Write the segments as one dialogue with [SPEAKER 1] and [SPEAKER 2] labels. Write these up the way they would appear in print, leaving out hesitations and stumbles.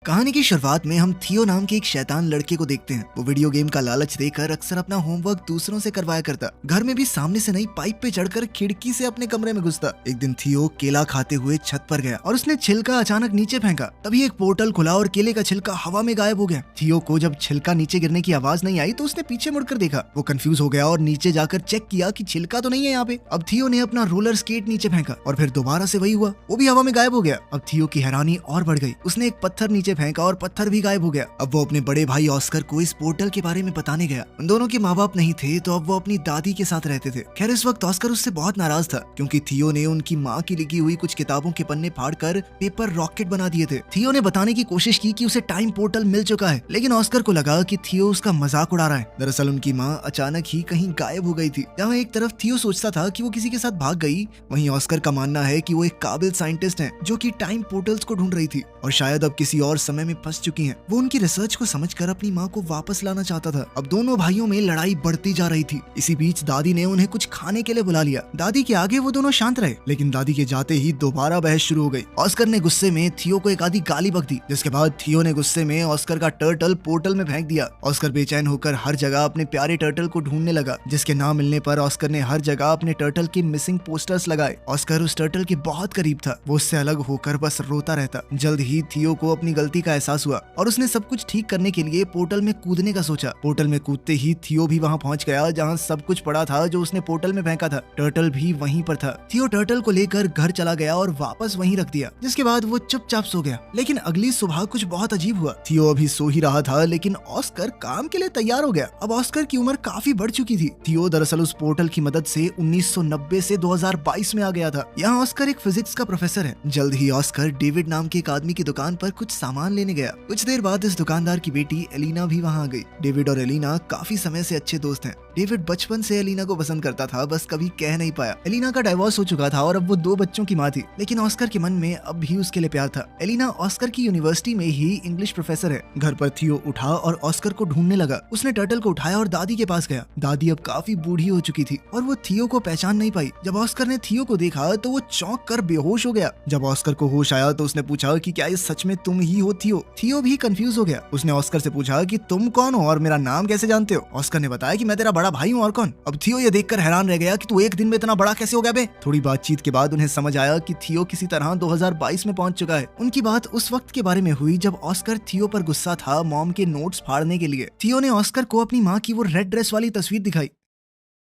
[SPEAKER 1] कहानी की शुरुआत में हम थियो नाम के एक शैतान लड़के को देखते हैं। वो वीडियो गेम का लालच देकर अक्सर अपना होमवर्क दूसरों से करवाया करता। घर में भी सामने से नई पाइप पे चढ़कर खिड़की से अपने कमरे में घुसता। एक दिन थियो केला खाते हुए छत पर गया और उसने छिलका अचानक नीचे फेंका। तभी एक पोर्टल खुला और केले का छिलका हवा में गायब हो गया। थियो को जब छिलका नीचे गिरने की आवाज नहीं आई तो उसने पीछे मुड़कर देखा। वो कंफ्यूज हो गया और नीचे जाकर चेक किया कि छिलका तो नहीं है यहाँ पे। अब थियो ने अपना रोलर स्केट नीचे फेंका और फिर दोबारा से वही हुआ, वो भी हवा में गायब हो गया। अब थियो की हैरानी और बढ़ गई। उसने एक पत्थर नीचे फेंका और पत्थर भी गायब हो गया। अब वो अपने बड़े भाई ऑस्कर को इस पोर्टल के बारे में बताने गया। उन दोनों के माँ बाप नहीं थे तो अब वो अपनी दादी के साथ रहते थे। खैर इस वक्त ऑस्कर उससे बहुत नाराज था क्योंकि थियो ने उनकी माँ की लिखी हुई कुछ किताबों के पन्ने फाड़कर पेपर रॉकेट बना दिए थे। थियो ने बताने की कोशिश की कि उसे टाइम पोर्टल मिल चुका है, लेकिन ऑस्कर को लगा कि थियो उसका मजाक उड़ा रहा है। दरअसल उनकी माँ अचानक ही कहीं गायब हो गई थी। जहाँ एक तरफ थियो सोचता था कि वो किसी के साथ भाग गई, वहीं ऑस्कर का मानना है कि वो एक काबिल साइंटिस्ट है जो कि टाइम पोर्टल्स को ढूंढ रही थी और शायद अब किसी और समय में फंस चुकी है। वो उनकी रिसर्च को समझकर अपनी माँ को वापस लाना चाहता था। अब दोनों भाइयों में लड़ाई बढ़ती जा रही थी। इसी बीच दादी ने उन्हें कुछ खाने के लिए बुला लिया। दादी के आगे वो दोनों शांत रहे, लेकिन दादी के जाते ही दोबारा बहस शुरू हो गई। ऑस्कर ने गुस्से में थियो को एक आधी गाली बक दी, जिसके बाद थियो ने गुस्से में ऑस्कर का टर्टल पोर्टल में फेंक दिया। ऑस्कर बेचैन होकर हर जगह अपने प्यारे टर्टल को ढूंढने लगा, जिसके ना मिलने पर ऑस्कर ने हर जगह अपने टर्टल के मिसिंग पोस्टर्स लगाए। ऑस्कर उस टर्टल के बहुत करीब था, वो उससे अलग होकर बस रोता रहता। जल्द ही थियो को अपनी गलती का एहसास हुआ और उसने सब कुछ ठीक करने के लिए पोर्टल में कूदने का सोचा। पोर्टल में कूदते ही थियो भी वहां पहुंच गया जहां सब कुछ पड़ा था जो उसने पोर्टल में फेंका था। टर्टल भी वहीं पर था। थियो टर्टल को लेकर घर चला गया और वापस वहीं रख दिया, जिसके बाद वो चुपचाप सो गया। लेकिन अगली सुबह कुछ बहुत अजीब हुआ। थियो अभी सो ही रहा था, लेकिन ऑस्कर काम के लिए तैयार हो गया। अब ऑस्कर की उम्र काफी बढ़ चुकी थी। थियो दरअसल उस पोर्टल की मदद से 1990 से 2022 में आ गया था। यहाँ ऑस्कर एक फिजिक्स का प्रोफेसर है। जल्द ही ऑस्कर डेविड नाम के एक आदमी की दुकान पर कुछ सामान लेने गया। कुछ देर बाद इस दुकानदार की बेटी एलिना भी वहां आ गई। डेविड और एलिना काफी समय से अच्छे दोस्त हैं। डेविड बचपन से एलिना को पसंद करता था, बस कभी कह नहीं पाया। एलिना का डाइवोर्स हो चुका था और अब वो 2 बच्चों की माँ थी, लेकिन ऑस्कर के मन में अब भी उसके लिए प्यार था। एलिना ऑस्कर की यूनिवर्सिटी में ही इंग्लिश प्रोफेसर है। घर पर थियो उठा और ऑस्कर को ढूंढने लगा। उसने टर्टल को उठाया और दादी के पास गया। दादी अब काफी बूढ़ी हो चुकी थी और वो थियो को पहचान नहीं पाई। जब ऑस्कर ने थियो को देखा तो वो चौंक कर बेहोश हो गया। जब ऑस्कर को होश आया तो उसने पूछा कि क्या ये सच में तुम ही हो थियो? थियो भी कंफ्यूज हो गया। उसने ऑस्कर से पूछा कि तुम कौन हो और मेरा नाम कैसे जानते हो? ऑस्कर ने बताया कि मैं तेरा बड़ा भाई हूँ, और कौन? अब थियो ये देखकर हैरान रह गया कि तू एक दिन में इतना बड़ा कैसे हो गया बे? थोड़ी बातचीत के बाद उन्हें समझ आया कि थियो किसी तरह 2022 में पहुंच चुका है। उनकी बात उस वक्त के बारे में हुई जब ऑस्कर थियो पर गुस्सा था मॉम के नोट्स फाड़ने के लिए। थियो ने ऑस्कर को अपनी माँ की वो रेड ड्रेस वाली तस्वीर दिखाई।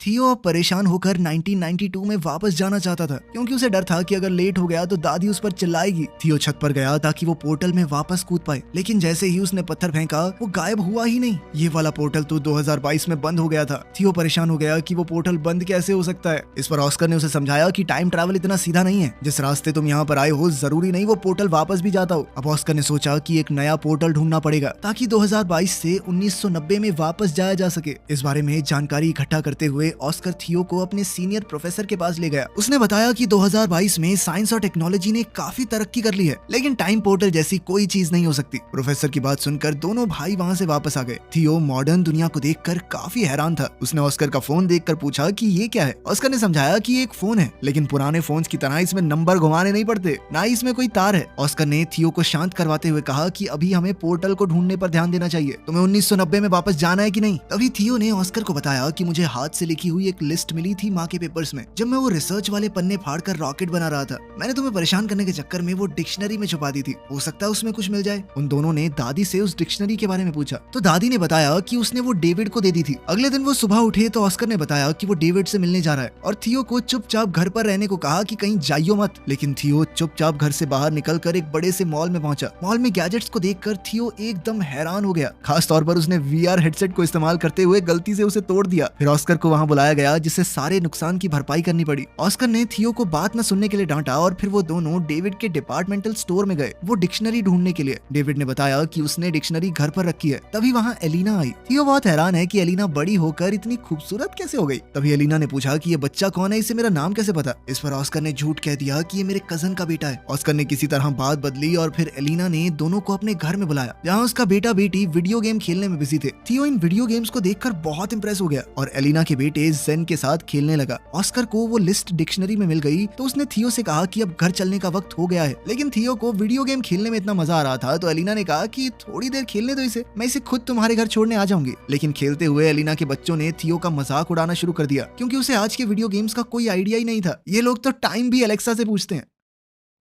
[SPEAKER 1] थियो अब परेशान होकर 1992 में वापस जाना चाहता था क्योंकि उसे डर था कि अगर लेट हो गया तो दादी उस पर चिल्लाएगी। थियो छत पर गया ताकि वो पोर्टल में वापस कूद पाए, लेकिन जैसे ही उसने पत्थर फेंका वो गायब हुआ ही नहीं। ये वाला पोर्टल तो 2022 में बंद हो गया था। थियो परेशान हो गया कि वो पोर्टल बंद कैसे हो सकता है। इस पर ऑस्कर ने उसे समझाया कि टाइम ट्रैवल इतना सीधा नहीं है। जिस रास्ते तुम यहाँ पर आए हो जरूरी नहीं वो पोर्टल वापस भी जाता हो। अब ऑस्कर ने सोचा कि एक नया पोर्टल ढूंढना पड़ेगा ताकि 2022 से 1990 में वापस जाया जा सके। इस बारे में जानकारी इकट्ठा करते हुए ऑस्कर थियो को अपने सीनियर प्रोफेसर के पास ले गया। उसने बताया कि 2022 में साइंस और टेक्नोलॉजी ने काफी तरक्की कर ली है, लेकिन टाइम पोर्टल जैसी कोई चीज नहीं हो सकती। प्रोफेसर की बात सुनकर दोनों भाई वहां से वापस आ गए। थियो मॉडर्न दुनिया को देखकर काफी हैरान था। उसने ऑस्कर का फोन देखकर पूछा कि ये क्या है। ऑस्कर ने समझाया कि ये एक फोन है, लेकिन पुराने फोन्स की तरह इसमें नंबर घुमाने नहीं पड़ते, ना ही इसमें कोई तार है। ऑस्कर ने थियो को शांत करवाते हुए कहा कि अभी हमें पोर्टल को ढूंढने पर ध्यान देना चाहिए। तुम्हें 1990 में वापस जाना है कि नहीं? तभी थियो ने ऑस्कर को बताया कि मुझे हाथ से लिखी हुई एक लिस्ट मिली थी माँ के पेपर्स में, जब मैं वो रिसर्च वाले पन्ने फाड़कर रॉकेट बना रहा था। मैंने तुम्हें परेशान करने के चक्कर में वो डिक्शनरी में छुपा दी थी, हो सकता है उसमें कुछ मिल जाए। उन दोनों ने दादी से उस डिक्शनरी के बारे में पूछा तो दादी ने बताया कि उसने वो डेविड को दे दी थी। अगले दिन वो सुबह उठे तो ऑस्कर ने बताया कि वो डेविड से मिलने जा रहा है और थियो को चुपचाप घर पर रहने को कहा कि कहीं जाइयो मत। लेकिन थियो चुपचाप घर से बाहर निकलकर एक बड़े से मॉल में पहुंचा। मॉल में गैजेट्स को देखकर थियो एकदम हैरान हो गया। खास तौर पर उसने VR हेडसेट को इस्तेमाल करते हुए गलती से उसे तोड़ दिया। फिर ऑस्कर को वहां बुलाया गया, जिससे सारे नुकसान की भरपाई करनी पड़ी। ऑस्कर ने थियो को बात न सुनने के लिए डांटा और फिर वो दोनों डेविड के डिपार्टमेंटल स्टोर में गए वो डिक्शनरी ढूंढने के लिए। डेविड ने बताया कि उसने डिक्शनरी घर पर रखी है। तभी वहाँ एलिना आई। थियो बहुत हैरान है कि एलिना बड़ी होकर इतनी खूबसूरत कैसे हो गई। तभी एलिना ने पूछा कि ये बच्चा कौन है, इसे मेरा नाम कैसे पता। इस पर ऑस्कर ने झूठ कह दिया कि ये मेरे कजन का बेटा है। ऑस्कर ने किसी तरह बात बदली और फिर एलिना ने दोनों को अपने घर में बुलाया, जहाँ उसका बेटा बेटी वीडियो गेम खेलने में बिजी थे। थियो इन वीडियो गेम्स को देखकर बहुत इंप्रेस हो गया और एलिना के बेटे बेटे जेन के साथ खेलने लगा। ऑस्कर को वो लिस्ट डिक्शनरी में मिल गई तो उसने थियो से कहा कि अब घर चलने का वक्त हो गया है। लेकिन थियो को वीडियो गेम खेलने में इतना मजा आ रहा था तो एलिना ने कहा कि थोड़ी देर खेलने दो इसे, मैं इसे खुद तुम्हारे घर छोड़ने आ जाऊंगी। लेकिन खेलते हुए एलिना के बच्चों ने थियो का मजाक उड़ाना शुरू कर दिया क्योंकि उसे आज के वीडियो गेम्स का कोई आइडिया ही नहीं था। ये लोग तो टाइम भी अलेक्सा से पूछते हैं।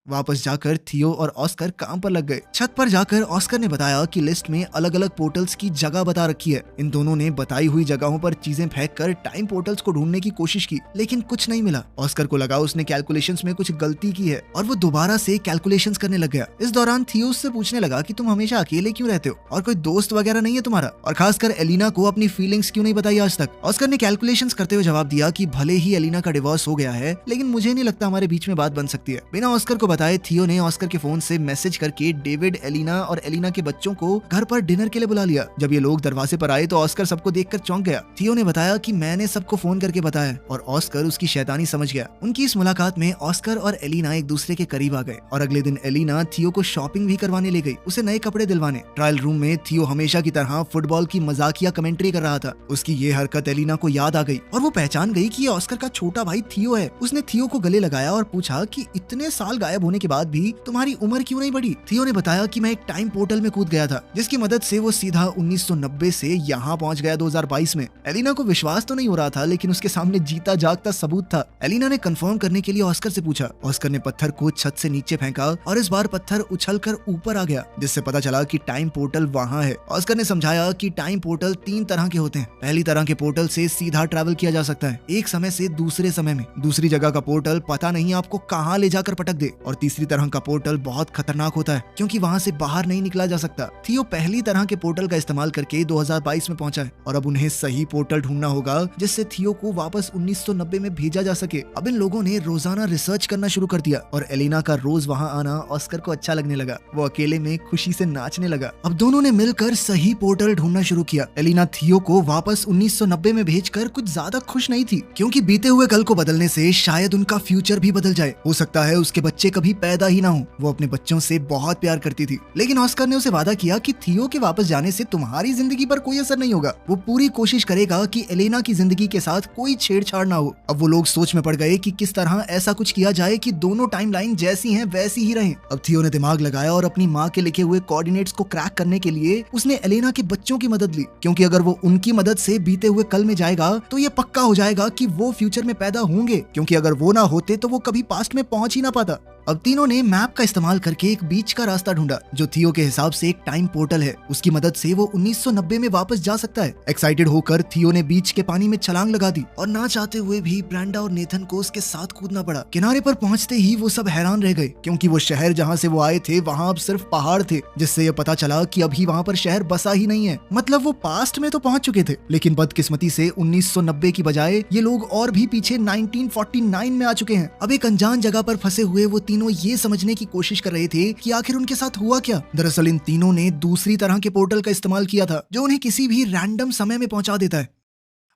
[SPEAKER 1] वापस जाकर थियो और ऑस्कर काम पर लग गए। छत पर जाकर ऑस्कर ने बताया कि लिस्ट में अलग अलग पोर्टल्स की जगह बता रखी है। इन दोनों ने बताई हुई जगहों पर चीजें फेंक कर टाइम पोर्टल्स को ढूंढने की कोशिश की लेकिन कुछ नहीं मिला। ऑस्कर को लगा उसने कैलकुलेशंस में कुछ गलती की है और वो दोबारा से कैलकुलेशंस करने लग गया। इस दौरान थियो उससे पूछने लगा कि तुम हमेशा अकेले क्यों रहते हो और कोई दोस्त वगैरह नहीं है तुम्हारा, और खासकर एलिना को अपनी फीलिंग्स क्यों नहीं बताई आज तक। ऑस्कर ने कैलकुलेशंस करते हुए जवाब दिया कि भले ही एलिना का डिवोर्स हो गया है लेकिन मुझे नहीं लगता हमारे बीच में बात बन सकती है। बिना ऑस्कर को बताए थियो ने ऑस्कर के फोन से मैसेज करके डेविड, एलिना और एलिना के बच्चों को घर पर डिनर के लिए बुला लिया। जब ये लोग दरवाजे पर आए तो ऑस्कर सबको देखकर चौंक गया। थियो ने बताया कि मैंने सबको फोन करके बताया और ऑस्कर उसकी शैतानी समझ गया। उनकी इस मुलाकात में ऑस्कर और एलिना एक दूसरे के करीब आ गए और अगले दिन एलिना थियो को शॉपिंग भी करवाने ले गई, उसे नए कपड़े दिलवाने। ट्रायल रूम में थियो हमेशा की तरह फुटबॉल की मजाकिया कमेंट्री कर रहा था। उसकी ये हरकत एलिना को याद आ गई और वो पहचान गई कि ये ऑस्कर का छोटा भाई थियो है। उसने थियो को गले लगाया और पूछा कि इतने साल गायब होने के बाद भी तुम्हारी उम्र क्यों नहीं बढ़ी। थियो ने बताया कि मैं एक टाइम पोर्टल में कूद गया था जिसकी मदद से वो सीधा 1990 से यहाँ पहुँच गया 2022 में। एलिना को विश्वास तो नहीं हो रहा था लेकिन उसके सामने जीता जागता सबूत था। एलिना ने कंफर्म करने के लिए ऑस्कर से पूछा। ऑस्कर ने पत्थर को छत से नीचे फेंका और इस बार पत्थर उछलकर ऊपर आ गया जिससे पता चला कि टाइम पोर्टल वहाँ है। ऑस्कर ने समझाया कि टाइम पोर्टल 3 तरह के होते हैं। पहली तरह के पोर्टल से सीधा ट्रैवल किया जा सकता है एक समय से दूसरे समय में। दूसरी जगह का पोर्टल पता नहीं आपको कहाँ ले जाकर पटक दे। और तीसरी तरह का पोर्टल बहुत खतरनाक होता है क्योंकि वहाँ से बाहर नहीं निकला जा सकता। थियो पहली तरह के पोर्टल का इस्तेमाल करके 2022 में पहुंचा है और अब उन्हें सही पोर्टल ढूंढना होगा जिससे थियो को वापस 1990 में भेजा जा सके। अब इन लोगों ने रोजाना रिसर्च करना शुरू कर दिया और एलिना का रोज वहाँ आना ऑस्कर को अच्छा लगने लगा। वो अकेले में खुशी से नाचने लगा। अब दोनों ने मिलकर सही पोर्टल ढूंढना शुरू किया। एलिना थियो को वापस 1990 में भेजकर कुछ ज्यादा खुश नहीं थी क्योंकि बीते हुए कल को बदलने से शायद उनका फ्यूचर भी बदल जाए। हो सकता है उसके बच्चे कभी पैदा ही ना हो। वो अपने बच्चों से बहुत प्यार करती थी लेकिन ऑस्कर ने उसे वादा किया कि थियो के वापस जाने से तुम्हारी जिंदगी पर कोई असर नहीं होगा। वो पूरी कोशिश करेगा कि एलेना की जिंदगी के साथ कोई छेड़छाड़ ना हो। अब वो लोग सोच में पड़ गए कि किस तरह ऐसा कुछ किया जाए कि दोनों टाइमलाइन जैसी हैं वैसी ही रहें। अब थियो ने दिमाग लगाया और अपनी माँ के लिखे हुए कोऑर्डिनेट्स को क्रैक करने के लिए उसने एलेना के बच्चों की मदद ली क्योंकि अगर वो उनकी मदद से बीते हुए कल में जाएगा तो ये पक्का हो जाएगा कि वो फ्यूचर में पैदा होंगे क्योंकि अगर वो ना होते तो वो कभी पास्ट में पहुंच ही ना पाता। अब तीनों ने मैप का इस्तेमाल करके एक बीच का रास्ता ढूंढा जो थियो के हिसाब से एक टाइम पोर्टल है। उसकी मदद से वो 1990 में वापस जा सकता है। एक्साइटेड होकर थियो ने बीच के पानी में छलांग लगा दी और ना चाहते हुए भी ब्रेंडा और नेथन को उसके साथ कूदना पड़ा। किनारे पर पहुंचते ही वो सब हैरान रह गए क्योंकि वो शहर जहाँ से वो आए थे वहाँ अब सिर्फ पहाड़ थे, जिससे ये पता चला कि अभी वहाँ पर शहर बसा ही नहीं है। मतलब वो पास्ट में तो पहुंच चुके थे लेकिन बदकिस्मती से 1990 की बजाय ये लोग और भी पीछे 1949 में आ चुके हैं। अब एक अनजान जगह पर फंसे हुए वो तीनों ये समझने की कोशिश कर रहे थे कि आखिर उनके साथ हुआ क्या। दरअसल इन तीनों ने दूसरी तरह के पोर्टल का इस्तेमाल किया था जो उन्हें किसी भी रैंडम समय में पहुंचा देता है।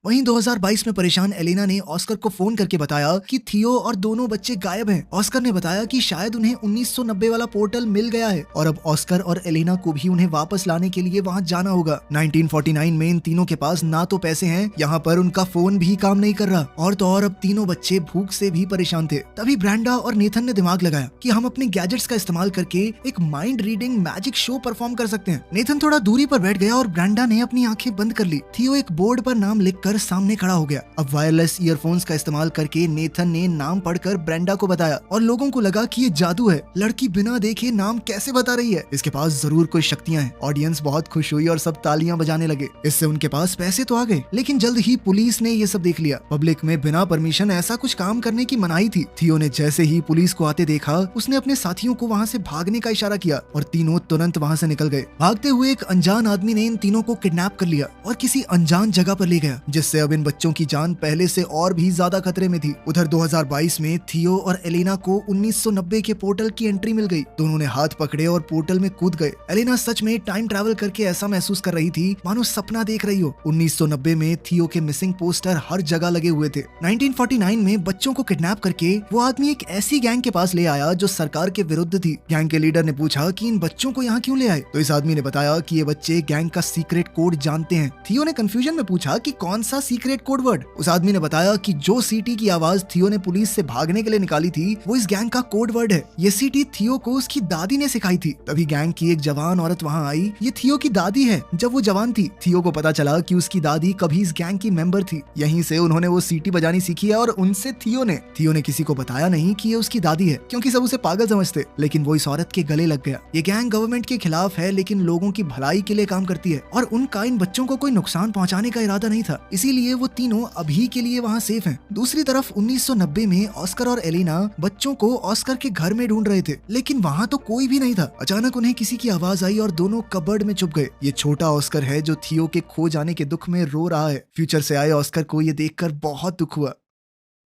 [SPEAKER 1] वहीं 2022 में परेशान एलेना ने ऑस्कर को फोन करके बताया कि थियो और दोनों बच्चे गायब हैं। ऑस्कर ने बताया कि शायद उन्हें 1990 वाला पोर्टल मिल गया है और अब ऑस्कर और एलेना को भी उन्हें वापस लाने के लिए वहां जाना होगा। 1949 में इन तीनों के पास ना तो पैसे हैं, यहाँ पर उनका फोन भी काम नहीं कर रहा और तो और अब तीनों बच्चे भूख से भी परेशान थे। तभी ब्रेंडा और नेथन ने दिमाग लगाया कि हम अपने गैजेट्स का इस्तेमाल करके एक mind reading magic show perform कर सकते हैं। नेथन थोड़ा दूरी पर बैठ गया और ब्रेंडा ने अपनी आंखें बंद कर ली। थियो एक बोर्ड पर नाम लिखकर सामने खड़ा हो गया। अब वायरलेस ईयरफोन्स का इस्तेमाल करके नेथन ने नाम पढ़कर ब्रेंडा को बताया और लोगों को लगा कि ये जादू है। लड़की बिना देखे नाम कैसे बता रही है, इसके पास जरूर कोई शक्तियां हैं। ऑडियंस बहुत खुश हुई और सब तालियां बजाने लगे। इससे उनके पास पैसे तो आ गए लेकिन जल्द ही पुलिस ने ये सब देख लिया। पब्लिक में बिना परमिशन ऐसा कुछ काम करने की मनाही थी। थियो ने जैसे ही पुलिस को आते देखा उसने अपने साथियों को वहाँ से भागने का इशारा किया और तीनों तुरंत वहाँ से निकल गए। भागते हुए एक अनजान आदमी ने इन तीनों को किडनैप कर लिया और किसी अनजान जगह पर ले गया जिससे अब इन बच्चों की जान पहले से और भी ज्यादा खतरे में थी। उधर 2022 में थियो और एलेना को 1990 के पोर्टल की एंट्री मिल गई। दोनों ने हाथ पकड़े और पोर्टल में कूद गए। एलेना सच में टाइम ट्रैवल करके ऐसा महसूस कर रही थी मानो सपना देख रही हो। 1990 में थियो के मिसिंग पोस्टर हर जगह लगे हुए थे। 1949 में बच्चों को किडनैप करके वो आदमी एक ऐसी गैंग के पास ले आया जो सरकार के विरुद्ध थी। गैंग के लीडर ने पूछा कि इन बच्चों को यहाँ क्यों ले आए, तो इस आदमी ने बताया कि ये बच्चे गैंग का सीक्रेट कोड जानते हैं। थियो ने कंफ्यूजन में पूछा कि कौन सा सीक्रेट कोड वर्ड। उस आदमी ने बताया कि जो सीटी की आवाज थियो ने पुलिस से भागने के लिए निकाली थी वो इस गैंग का कोड वर्ड है। ये सीटी थियो को उसकी दादी ने सिखाई थी। तभी गैंग की एक जवान औरत वहाँ आई। ये थियो की दादी है। जब वो जवान थी थियो को पता चला कि उसकी दादी कभी इस गैंग की मेंबर थी। यहीं से उन्होंने वो सीटी बजानी सीखी है और उनसे थियो ने किसी को बताया नहीं कि ये उसकी दादी है, क्योंकि सब उसे पागल समझते। लेकिन वो इस औरत के गले लग गया। ये गैंग गवर्नमेंट के खिलाफ है लेकिन लोगों की भलाई के लिए काम करती है और उनका इन बच्चों को कोई नुकसान पहुंचाने का इरादा नहीं था, इसीलिए वो तीनों अभी के लिए वहाँ सेफ हैं। दूसरी तरफ 1990 में ऑस्कर और एलिना बच्चों को ऑस्कर के घर में ढूंढ रहे थे, लेकिन वहाँ तो कोई भी नहीं था। अचानक उन्हें किसी की आवाज आई और दोनों कबर्ड में छुप गए। ये छोटा ऑस्कर है जो थियो के खो जाने के दुख में रो रहा है। फ्यूचर से आए ऑस्कर को ये देखकर बहुत दुख हुआ।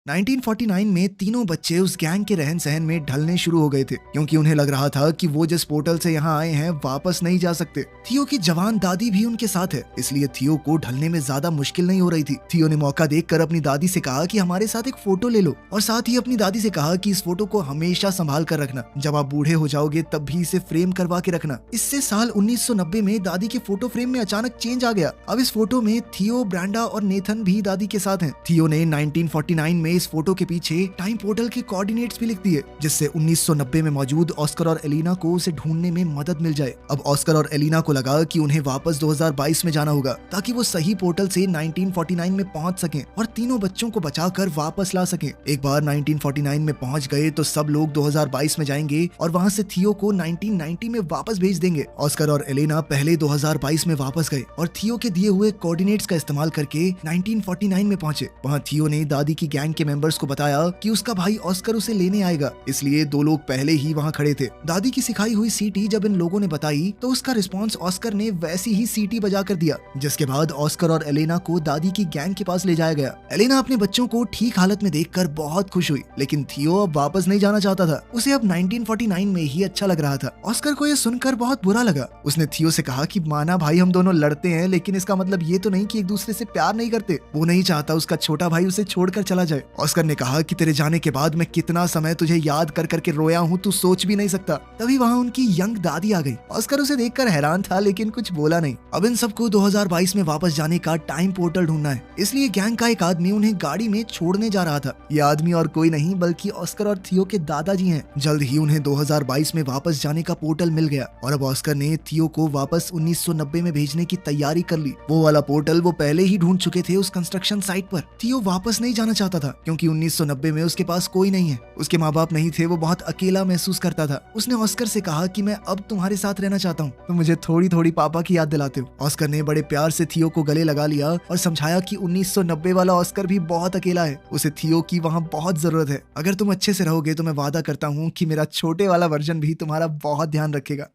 [SPEAKER 1] 1949 में तीनों बच्चे उस गैंग के रहन सहन में ढलने शुरू हो गए थे, क्योंकि उन्हें लग रहा था कि वो जिस पोर्टल से यहाँ आए हैं वापस नहीं जा सकते। थियो की जवान दादी भी उनके साथ है, इसलिए थियो को ढलने में ज्यादा मुश्किल नहीं हो रही थी। थियो ने मौका देखकर अपनी दादी से कहा कि हमारे साथ एक फोटो ले लो, और साथ ही अपनी दादी से कहा कि इस फोटो को हमेशा संभाल कर रखना, जब आप बूढ़े हो जाओगे तब भी इसे फ्रेम करवा के रखना। इससे साल 1990 में दादी के फोटो फ्रेम में अचानक चेंज आ गया। अब इस फोटो में थियो, ब्रांडा और नेथन भी दादी के साथ हैं। थियो ने 1949 में इस फोटो के पीछे टाइम पोर्टल के कोऑर्डिनेट्स भी लिख दिए, जिससे 1990 में मौजूद ऑस्कर और एलिना को उसे ढूंढने में मदद मिल जाए। अब ऑस्कर और एलिना को लगा कि उन्हें वापस 2022 में जाना होगा ताकि वो सही पोर्टल से 1949 में पहुंच सकें और तीनों बच्चों को बचाकर वापस ला सकें। एक बार 1949 में पहुंच गए तो सब लोग 2022 में जाएंगे और वहां से थियो को 1990 में वापस भेज देंगे। ऑस्कर और एलिना पहले 2022 में वापस गए और थियो के दिए हुए कोऑर्डिनेट्स का इस्तेमाल करके 1949 में पहुंचे। वहां थियो ने दादी की गैंग के मेंबर्स को बताया कि उसका भाई ऑस्कर उसे लेने आएगा, इसलिए दो लोग पहले ही वहां खड़े थे। दादी की सिखाई हुई सीटी जब इन लोगों ने बताई तो उसका रिस्पांस ऑस्कर ने वैसी ही सीटी बजा कर दिया, जिसके बाद ऑस्कर और एलेना को दादी की गैंग के पास ले जाया गया। एलेना अपने बच्चों को ठीक हालत में देखकर बहुत खुश हुई, लेकिन थियो अब वापस नहीं जाना चाहता था। उसे अब 1949 में ही अच्छा लग रहा था। ऑस्कर को यह सुनकर बहुत बुरा लगा। उसने थियो से कहा कि माना भाई हम दोनों लड़ते हैं, लेकिन इसका मतलब ये तो नहीं कि एक दूसरे से प्यार नहीं करते। वो नहीं चाहता उसका छोटा भाई उसे छोड़कर चला जाए। ऑस्कर ने कहा कि तेरे जाने के बाद मैं कितना समय तुझे याद कर करके रोया हूँ, तू सोच भी नहीं सकता। तभी वहाँ उनकी यंग दादी आ गई। ऑस्कर उसे देखकर हैरान था, लेकिन कुछ बोला नहीं। अब इन सबको 2022 में वापस जाने का टाइम पोर्टल ढूंढना है, इसलिए गैंग का एक आदमी उन्हें गाड़ी में छोड़ने जा रहा था। ये आदमी और कोई नहीं बल्कि ऑस्कर और थियो के दादाजी हैं। जल्द ही उन्हें 2022 में वापस जाने का पोर्टल मिल गया और अब ऑस्कर ने थियो को वापस 1990 में भेजने की तैयारी कर ली। वो वाला पोर्टल वो पहले ही ढूंढ चुके थे उस कंस्ट्रक्शन साइट पर। थियो वापस नहीं जाना चाहता था क्योंकि 1990 में उसके पास कोई नहीं है, उसके माँ बाप नहीं थे, वो बहुत अकेला महसूस करता था। उसने ऑस्कर से कहा कि मैं अब तुम्हारे साथ रहना चाहता हूँ, तो मुझे थोड़ी थोड़ी पापा की याद दिलाते हो। ऑस्कर ने बड़े प्यार से थियो को गले लगा लिया और समझाया कि 1990 वाला ऑस्कर भी बहुत अकेला है, उसे थियो की वहाँ बहुत जरूरत है। अगर तुम अच्छे से रहोगे तो मैं वादा करता हूँ कि मेरा छोटे वाला वर्जन भी तुम्हारा बहुत ध्यान रखेगा।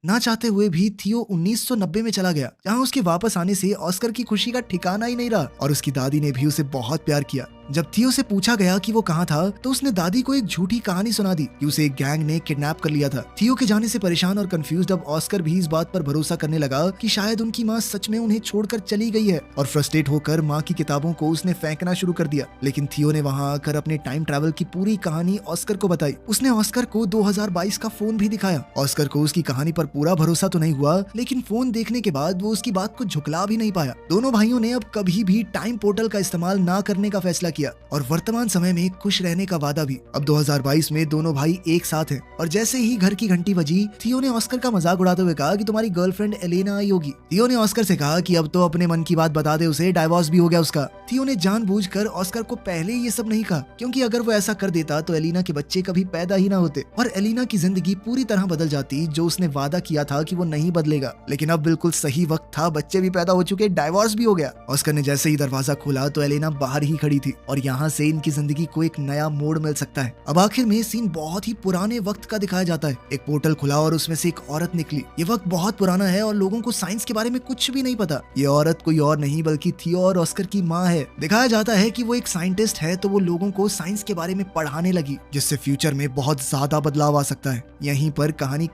[SPEAKER 1] ना चाहते हुए भी थियो 1990 में चला गया, जहाँ उसके वापस आने से ऑस्कर की खुशी का ठिकाना ही नहीं रहा और उसकी दादी ने भी उसे बहुत प्यार किया। जब थियो से पूछा गया कि वो कहाँ था तो उसने दादी को एक झूठी कहानी सुना दी कि उसे एक गैंग ने किडनैप कर लिया था। थियो के जाने से परेशान और कंफ्यूज्ड अब ऑस्कर भी इस बात पर भरोसा करने लगा कि शायद उनकी माँ सच में उन्हें छोड़कर चली गई है और फ्रस्ट्रेट होकर माँ की किताबों को उसने फेंकना शुरू कर दिया। लेकिन थियो ने वहाँ आकर अपने टाइम ट्रैवल की पूरी कहानी ऑस्कर को बताई। उसने ऑस्कर को 2022 का फोन भी दिखाया। ऑस्कर को उसकी कहानी पर पूरा भरोसा तो नहीं हुआ, लेकिन फोन देखने के बाद वो उसकी बात को झुकला भी नहीं पाया। दोनों भाइयों ने अब कभी भी टाइम पोर्टल का इस्तेमाल ना करने का फैसला किया और वर्तमान समय में खुश रहने का वादा भी। अब 2022 में दोनों भाई एक साथ हैं और जैसे ही घर की घंटी बजी, थियो ने ऑस्कर का मजाक उड़ाते हुए कहा कि तुम्हारी गर्लफ्रेंड एलेना आई होगी। थियो ने ऑस्कर से कहा कि अब तो अपने मन की बात बता दे उसे, डाइवोर्स भी हो गया उसका। थियो ने जानबूझकर ऑस्कर को पहले ये सब नहीं कहा, क्योंकि अगर वो ऐसा कर देता तो एलिना के बच्चे कभी पैदा ही ना होते और एलिना की जिंदगी पूरी तरह बदल जाती, जो उसने वादा किया था कि वो नहीं बदलेगा। लेकिन अब बिल्कुल सही वक्त था, बच्चे भी पैदा हो चुके, डाइवोर्स भी हो गया। ऑस्कर ने जैसे ही दरवाजा खोला तो एलेना बाहर ही खड़ी थी और यहाँ से इनकी जिंदगी को एक नया मोड़ मिल सकता है। अब आखिर में सीन बहुत ही पुराने वक्त का दिखाया जाता है। एक पोर्टल खुला और उसमें से एक औरत निकली। ये वक्त बहुत पुराना है और लोगों को साइंस के बारे में कुछ भी नहीं पता। ये औरत कोई और नहीं बल्कि थियो और ऑस्कर की माँ है। दिखाया जाता है कि वो एक साइंटिस्ट है, तो वो लोगों को साइंस के बारे में पढ़ाने लगी, जिससे फ्यूचर में बहुत ज्यादा बदलाव आ सकता है। यहीं पर कहानी